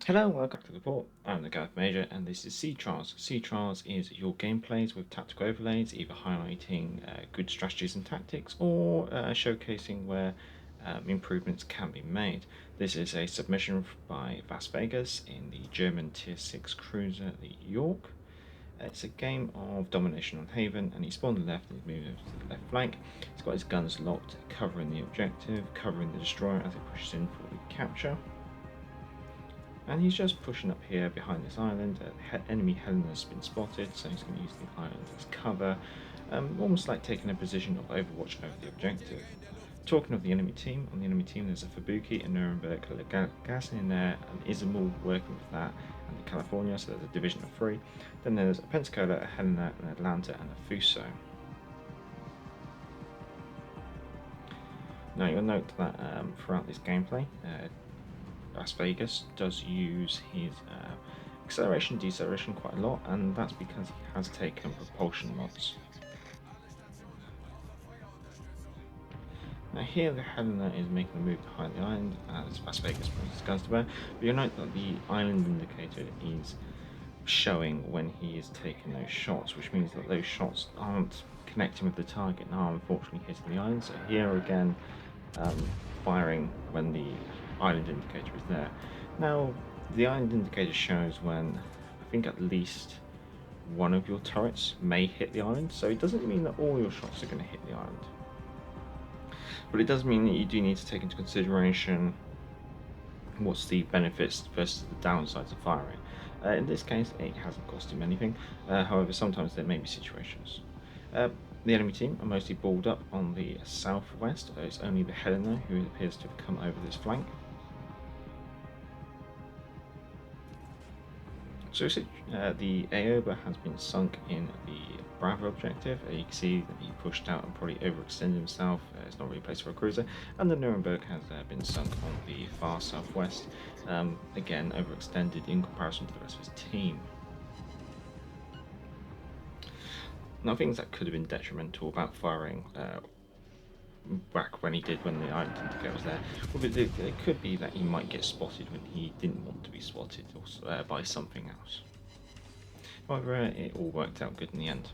Hello, welcome to the report. I'm the Gareth Major, and this is Sea Trials. Sea Trials is your gameplays with tactical overlays, either highlighting good strategies and tactics or showcasing where improvements can be made. This is a submission by VazzVegas in the German Tier 6 cruiser, the Yorck. It's a game of domination on Haven, and he spawned on the left and he's moving to the left flank. He's got his guns locked, covering the objective, covering the destroyer as it pushes in for the capture. And he's just pushing up here behind this island. Enemy Helena has been spotted, so he's going to use the island as cover, almost like taking a position of overwatch over the objective. Talking of the enemy team, on the enemy team there's a Fabuki, a Nuremberg, a Gas in there, an Izumal working with that, and the California, so there's a division of 3. Then there's a Pensacola, a Helena, an Atlanta, and a Fuso. Now you'll note that throughout this gameplay, VazzVegas does use his acceleration deceleration quite a lot, and that's because he has taken propulsion mods. Now here the Helena is making a move behind the island as VazzVegas brings his guns to bear, but you'll note that the island indicator is showing when he is taking those shots, which means that those shots aren't connecting with the target and are unfortunately hitting the island. So here again, firing when the island indicator is there. Now the island indicator shows when I think at least one of your turrets may hit the island, so it doesn't mean that all your shots are going to hit the island, but it does mean that you do need to take into consideration what's the benefits versus the downsides of firing. In this case it hasn't cost him anything, however sometimes there may be situations. The enemy team are mostly balled up on the southwest. It's only the Helena who appears to have come over this flank. So the Aoba has been sunk in the Bravo objective. You can see that he pushed out and probably overextended himself. It's not really a place for a cruiser. And the Nuremberg has been sunk on the far southwest. Again, overextended in comparison to the rest of his team. Now, things that could have been detrimental about firing back when the island indicator was there, well, it could be that he might get spotted when he didn't want to be spotted by something else. However, it all worked out good in the end.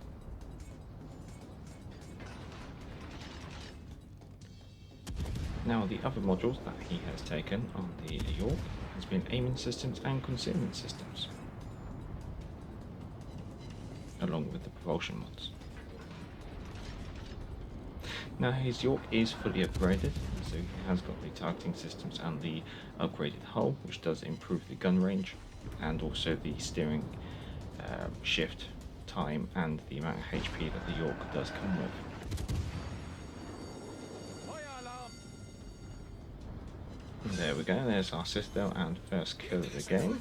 Now, the other modules that he has taken on the Yorck has been aiming systems and concealment systems, along with the propulsion mods. Now his Yorck is fully upgraded, so he has got the targeting systems and the upgraded hull, which does improve the gun range, and also the steering shift time and the amount of HP that the Yorck does come with. And there we go, there's our Citadel and first kill of the game.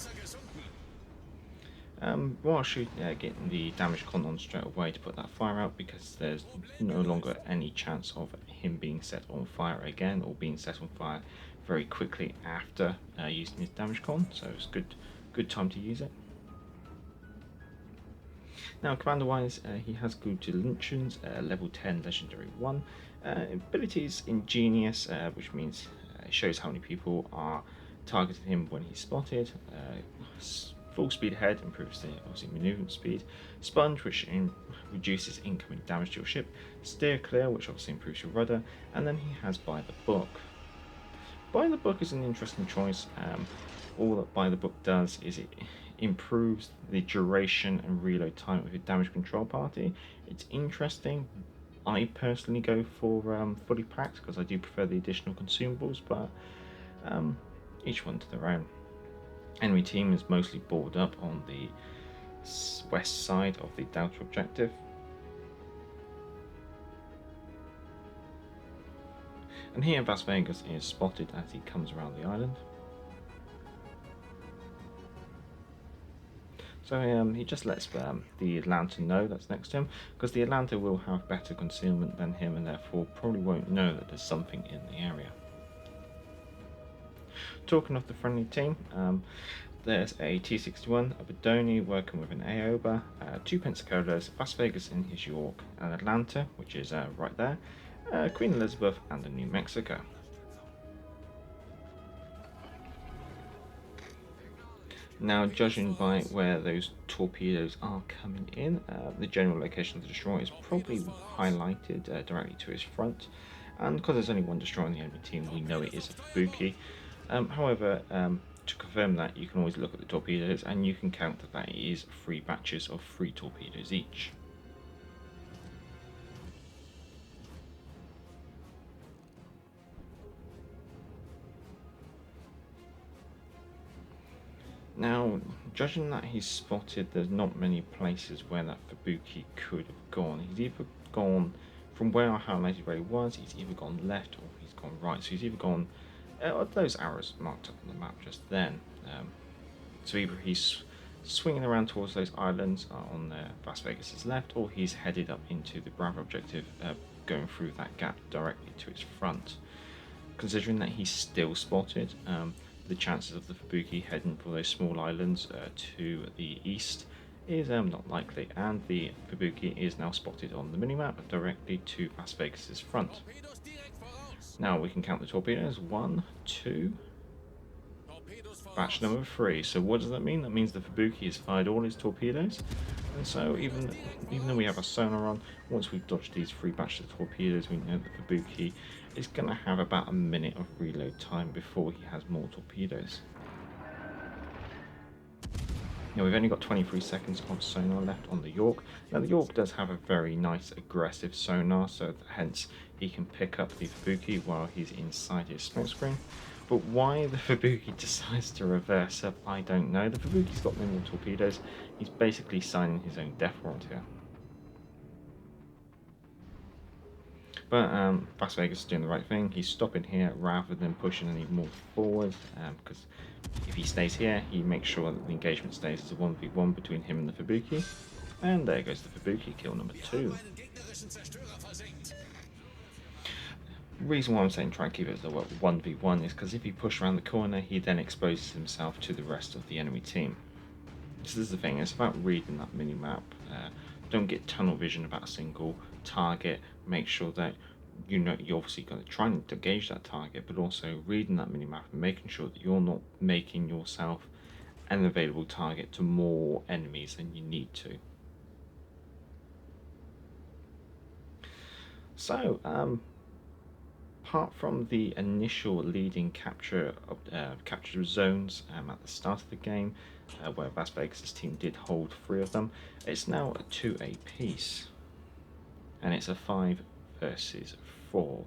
While getting the damage con on straight away to put that fire out, because there's no longer any chance of him being set on fire again or being set on fire very quickly after using his damage con, so it's good time to use it. Now commander wise, he has good to Lutjens, level 10 legendary 1. Abilities Ingenious, which means it shows how many people are targeting him when he's spotted. Full speed ahead improves the obviously movement speed. Sponge, which reduces incoming damage to your ship. Steer clear, which obviously improves your rudder. And then he has By the Book. By the Book is an interesting choice. All that By the Book does is it improves the duration and reload time of your damage control party. It's interesting. I personally go for fully packed because I do prefer the additional consumables, but each one to their own. Enemy team is mostly balled up on the west side of the Delta objective. And here VazzVegas is spotted as he comes around the island. So he just lets the Atlanta know that's next to him, because the Atlanta will have better concealment than him and therefore probably won't know that there's something in the area. Talking of the friendly team, there's a T-61, a Bedoni working with an Aoba, 2 Pensacolas, VazzVegas in his Yorck, an Atlanta, which is right there, Queen Elizabeth, and a New Mexico. Now, judging by where those torpedoes are coming in, the general location of the destroyer is probably highlighted directly to his front, and because there's only one destroyer on the enemy team, we know it is a Fubuki. However, to confirm that, you can always look at the torpedoes and you can count that that is 3 batches of 3 torpedoes each. Now, judging that he's spotted, there's not many places where that Fubuki could have gone. He's either gone from where I highlighted where he was, he's either gone left or he's gone right. So he's either gone, those arrows marked up on the map just then. So either he's swinging around towards those islands on VazzVegas' left, or he's headed up into the Bravo objective, going through that gap directly to its front. Considering that he's still spotted, the chances of the Fubuki heading for those small islands to the east is not likely, and the Fubuki is now spotted on the minimap directly to VazzVegas' front. Now we can count the torpedoes. 1, 2, batch number 3. So what does that mean? That means the Fubuki has fired all his torpedoes, and so even though we have a sonar on, once we've dodged these 3 batches of torpedoes, we know that the Fubuki is going to have about a minute of reload time before he has more torpedoes. Now we've only got 23 seconds of sonar left on the Yorck. Now the Yorck does have a very nice aggressive sonar, so hence he can pick up the Fubuki while he's inside his smoke screen. But why the Fubuki decides to reverse up, I don't know. The Fubuki's got no more torpedoes. He's basically signing his own death warrant here. But VazzVegas is doing the right thing. He's stopping here rather than pushing any more forward, because if he stays here, he makes sure that the engagement stays as a 1v1 between him and the Fubuki. And there goes the Fubuki, kill number 2. The reason why I'm saying try and keep it as a 1v1 is because if he pushes around the corner, he then exposes himself to the rest of the enemy team. So this is the thing, it's about reading that mini-map. Don't get tunnel vision about a single target. Make sure that you're obviously going to try and engage that target, but also reading that mini-map and making sure that you're not making yourself an available target to more enemies than you need to. So, apart from the initial leading capture zones at the start of the game, where VazzVegas' team did hold 3 of them, it's now a 2 apiece, and it's a 5 versus 4.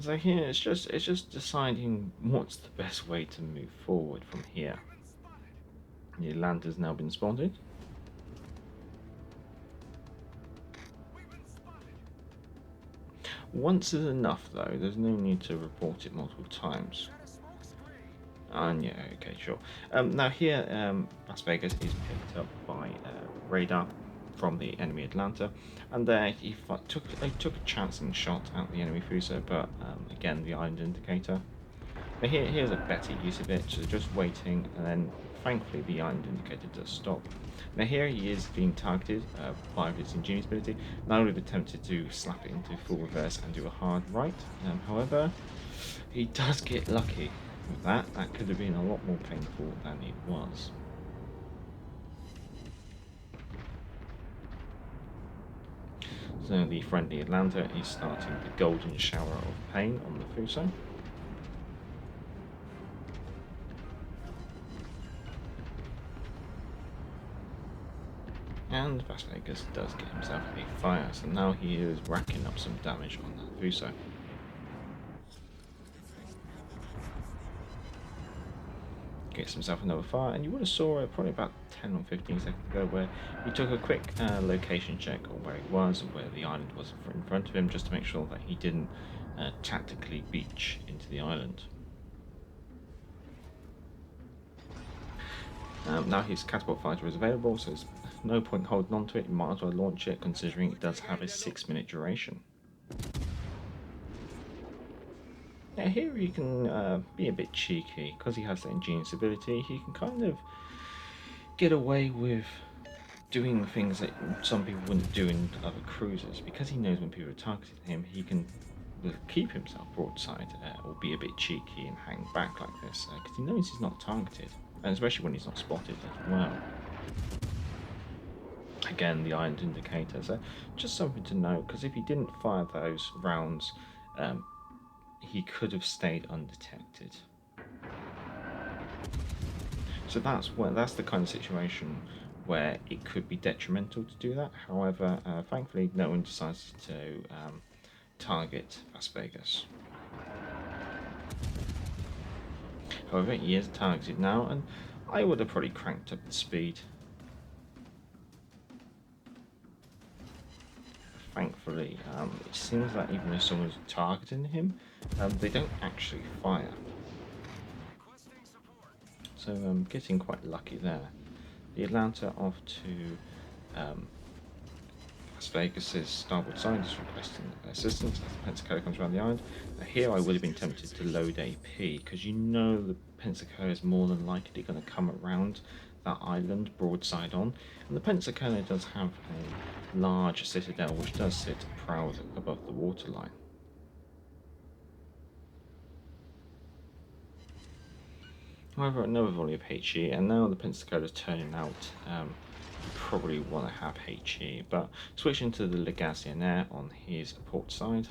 So here it's just deciding what's the best way to move forward from here. The Atlanta's now been spotted. Once is enough though, there's no need to report it multiple times. And yeah, okay, sure. Now here, VazzVegas is picked up by radar from the enemy Atlanta, and there he took a chance and shot at the enemy Fuso, but again, the island indicator. But here's a better use of it, so just waiting, and then thankfully the island indicator does stop. Now here he is being targeted by his Ingenious ability. Now I would have attempted to slap it into full reverse and do a hard right. However, he does get lucky with that. That could have been a lot more painful than it was. So the friendly Atlanta is starting the golden shower of pain on the Fuso. And VazzVegas does get himself a fire, so now he is racking up some damage on that Fuso. Gets himself another fire, and you would have saw it probably about 10 or 15 seconds ago where he took a quick location check on where he was and where the island was in front of him, just to make sure that he didn't tactically beach into the island. Now his catapult fighter is available, so there's no point holding on to it. You might as well launch it, considering it does have a 6-minute duration. Now here he can be a bit cheeky, because he has the Ingenious ability. He can kind of get away with doing things that some people wouldn't do in other cruisers, because he knows when people are targeting him. He can keep himself broadside or be a bit cheeky and hang back like this because he knows he's not targeted, and especially when he's not spotted as well. Again, the iron indicator, so just something to note, because if he didn't fire those rounds, he could have stayed undetected. So that's the kind of situation where it could be detrimental to do that. However, thankfully, no one decides to target VazzVegas. However, he is targeted now, and I would have probably cranked up the speed. Thankfully, it seems that even if someone's targeting him, they don't actually fire. So I'm getting quite lucky there. The Atlanta off to VazzVegas' starboard side is requesting assistance as the Pensacola comes around the island. Now here I would have been tempted to load AP, because you know the Pensacola is more than likely going to come around that island broadside on, and the Pensacola does have a large citadel which does sit proud above the waterline. However, another volley of HE, and now the Pensacola is turning out. You probably want to have HE, but switching to the Lutjens on his port side.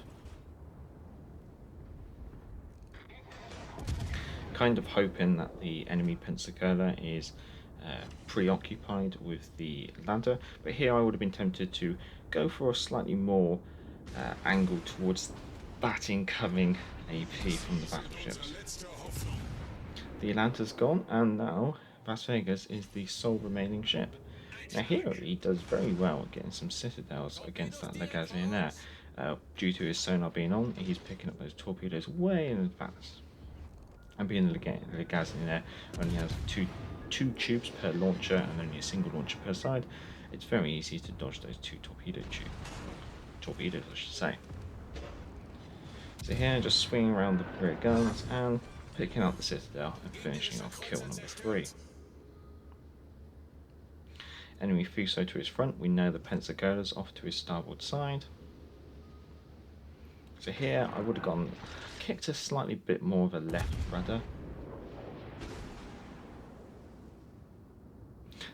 Kind of hoping that the enemy Pensacola is preoccupied with the Atlanta, but here I would have been tempted to go for a slightly more angle towards that incoming AP from the battleships. The Atlanta's gone, and now VazzVegas is the sole remaining ship. Now here he does very well at getting some citadels against that Lutjens. Due to his sonar being on, he's picking up those torpedoes way in advance. And being the Lutjens only has two tubes per launcher and only a single launcher per side, it's very easy to dodge those two torpedoes, I should say. So here, just swinging around the rear guns and picking up the citadel and finishing off kill number 3. Enemy Fuso to his front, we know the Pensacola's off to his starboard side. So here I would have kicked a slightly bit more of a left rudder.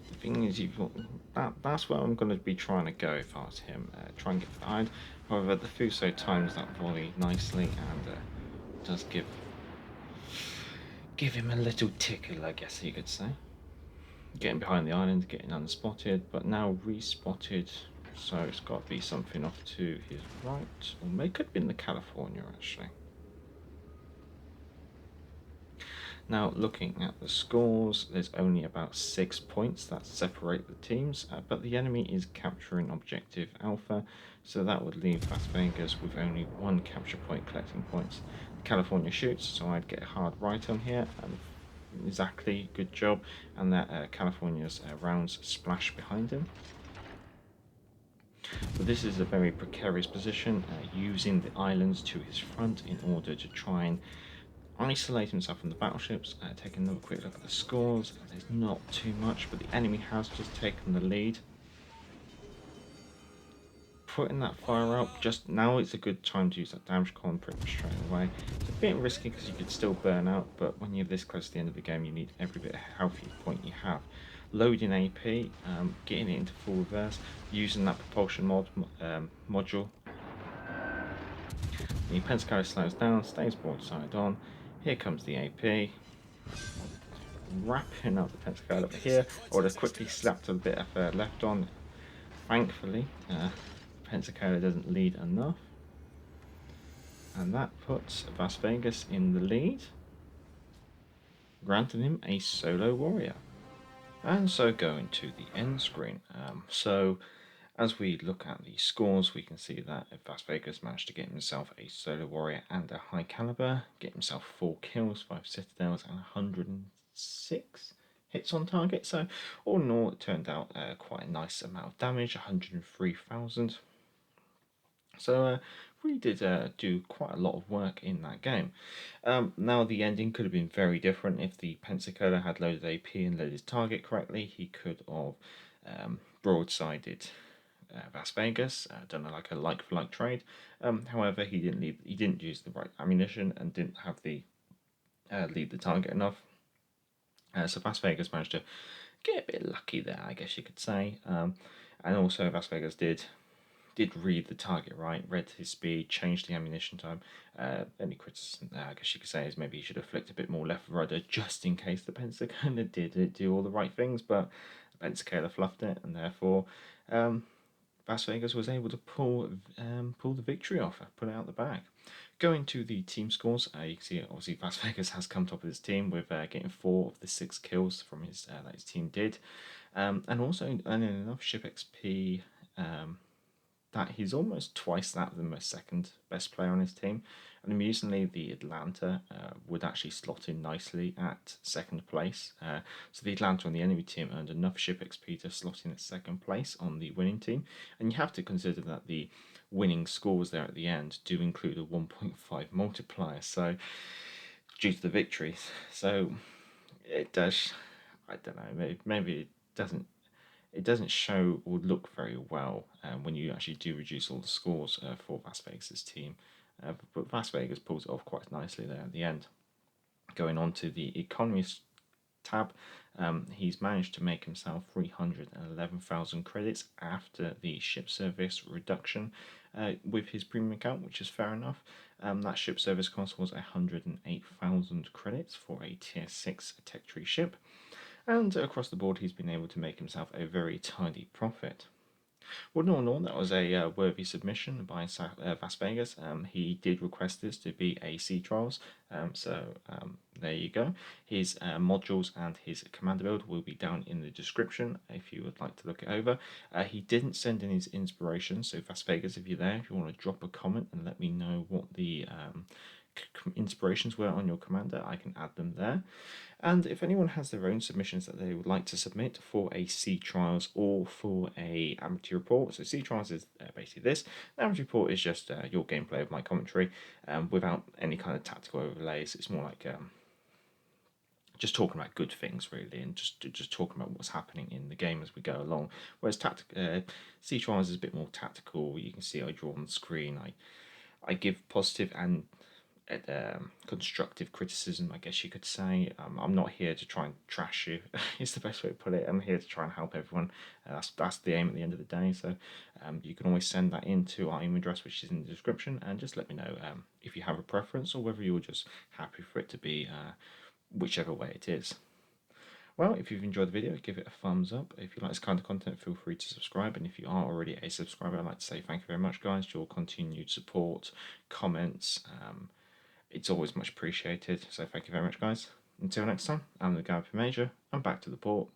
The thing is, that's where I'm going to be trying to go if I was him, try and get behind. However, the Fuso times that volley nicely and does give him a little tickle, I guess you could say. Getting behind the island, getting unspotted, but now respotted, so it's got to be something off to his right, or it could have been the California actually. Now looking at the scores, there's only about 6 points that separate the teams, but the enemy is capturing objective Alpha, so that would leave VazzVegas with only 1 capture point collecting points. California shoots, so I'd get a hard right on here, and exactly, good job, and that California's rounds splash behind him. But this is a very precarious position, using the islands to his front in order to try and isolate himself from the battleships. Take another quick look at the scores. There's not too much, but the enemy has just taken the lead. Putting that fire out, just now it's a good time to use that damage column pretty much straight away. It's a bit risky because you could still burn out, but when you're this close to the end of the game, you need every bit of healthy point you have. Loading AP, getting it into full reverse, using that propulsion module. The Pensacola slows down, stays broadside on. Here comes the AP. Wrapping up the Pensacola, but here I would have quickly slapped a bit of left on. Thankfully, Pensacola doesn't lead enough, and that puts VazzVegas in the lead, granting him a solo warrior. And so going to the end screen. So as we look at the scores, we can see that VazzVegas managed to get himself a solo warrior and a high caliber, get himself 4 kills, 5 citadels, and 106 hits on target. So all in all, it turned out quite a nice amount of damage, 103,000. So we did do quite a lot of work in that game. Now the ending could have been very different if the Pensacola had loaded AP and loaded his target correctly. He could have broadsided VazzVegas, done like a like-for-like trade. However, he didn't use the right ammunition and didn't have the lead the target enough. So VazzVegas managed to get a bit lucky there, I guess you could say. And also VazzVegas did read the target right, read his speed, changed the ammunition time. Any criticism there, I guess you could say, is maybe he should have flicked a bit more left rudder just in case the Pensacola did do all the right things, but the Pensacola fluffed it, and therefore VazzVegas was able to pull the victory off, pull it out the bag. Going to the team scores, you can see obviously VazzVegas has come top of his team with getting 4 of the 6 kills from that his team did, and also earning enough ship XP that he's almost twice that of the second best player on his team. And amusingly, the Atlanta would actually slot in nicely at second place. So the Atlanta on the enemy team earned enough ship XP to slot in at second place on the winning team. And you have to consider that the winning scores there at the end do include a 1.5 multiplier. So due to the victories, so it does. I don't know. Maybe it doesn't show or look very well when you actually do reduce all the scores for VazzVegas' team. But VazzVegas pulls it off quite nicely there at the end. Going on to the economist tab, he's managed to make himself 311,000 credits after the ship service reduction with his premium account, which is fair enough. That ship service cost was 108,000 credits for a tier 6 tech tree ship. And across the board, he's been able to make himself a very tidy profit. Well, all in all, that was a worthy submission by VazzVegas. He did request this to be a Sea Trials, so there you go. His modules and his commander build will be down in the description if you would like to look it over. He didn't send in his inspiration, so VazzVegas, if you're there, if you want to drop a comment and let me know what the inspirations were on your commander, I can add them there. And if anyone has their own submissions that they would like to submit for a Sea Trials or for a Amity report, so Sea Trials is basically this. The Amity report is just your gameplay of my commentary without any kind of tactical overlays. It's more like just talking about good things really, and just talking about what's happening in the game as we go along. Whereas Sea Trials is a bit more tactical. You can see I draw on the screen. I give positive and constructive criticism, I guess you could say. I'm not here to try and trash you. It's the best way to put it. I'm here to try and help everyone. That's the aim at the end of the day. So you can always send that in to our email address, which is in the description, and just let me know if you have a preference or whether you're just happy for it to be whichever way it is. Well, if you've enjoyed the video, give it a thumbs up. If you like this kind of content, feel free to subscribe. And if you are already a subscriber, I'd like to say thank you very much, guys, for your continued support, comments. It's always much appreciated. So thank you very much, guys. Until next time, I'm the guy for Major. I'm back to the port.